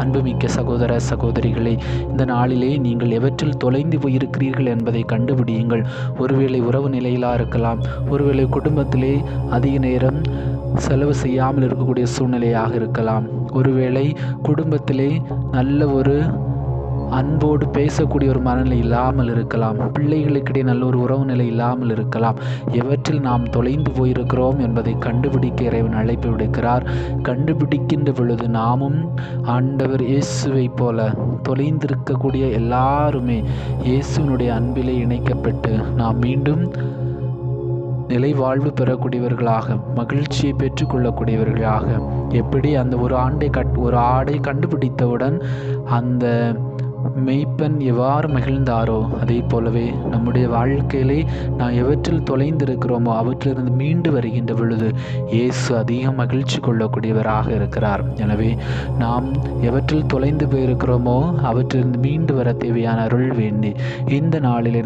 அன்புமிக்க சகோதர சகோதரிகளே, இந்த நாளிலே நீங்கள் எவற்றில் தொலைந்து போயிருக்கிறீர்கள் என்பதை கண்டுபிடியுங்கள். ஒருவேளை உறவு நிலையிலாக இருக்கலாம், ஒருவேளை குடும்பத்திலே அதிக நேரம் செலவு செய்யாமல் இருக்கக்கூடிய சூழ்நிலையாக இருக்கலாம், ஒருவேளை குடும்பத்திலே நல்ல ஒரு அன்போடு பேசக்கூடிய ஒரு மனநிலை இல்லாமல் இருக்கலாம், பிள்ளைகளுக்கிடையே நல்ல ஒரு உறவு நிலை இல்லாமல் இருக்கலாம். எவற்றில் நாம் தொலைந்து போயிருக்கிறோம் என்பதை கண்டுபிடிக்க இறைவன் அழைப்பு விடுக்கிறார். கண்டுபிடிக்கின்ற பொழுது நாமும் ஆண்டவர் இயேசுவை போல தொலைந்திருக்கக்கூடிய எல்லாருமே இயேசுனுடைய அன்பிலே இணைக்கப்பட்டு நாம் மீண்டும் நிலை வாழ்வு பெறக்கூடியவர்களாக, மகிழ்ச்சியை பெற்றுக்கொள்ளக்கூடியவர்களாக, எப்படி அந்த ஒரு ஆடை கண்டுபிடித்தவுடன் அந்த மெய்ப்பன் எவ்வாறு மகிழ்ந்தாரோ அதே போலவே நம்முடைய வாழ்க்கையிலே நாம் எவற்றில் தொலைந்திருக்கிறோமோ அவற்றிலிருந்து மீண்டு வருகின்ற பொழுது இயேசு அதிக மகிழ்ச்சி கொள்ளக்கூடியவராக இருக்கிறார். எனவே நாம் எவற்றில் தொலைந்து போயிருக்கிறோமோ அவற்றிலிருந்து மீண்டு வர தேவையான அருள் வேண்டி இந்த நாளிலே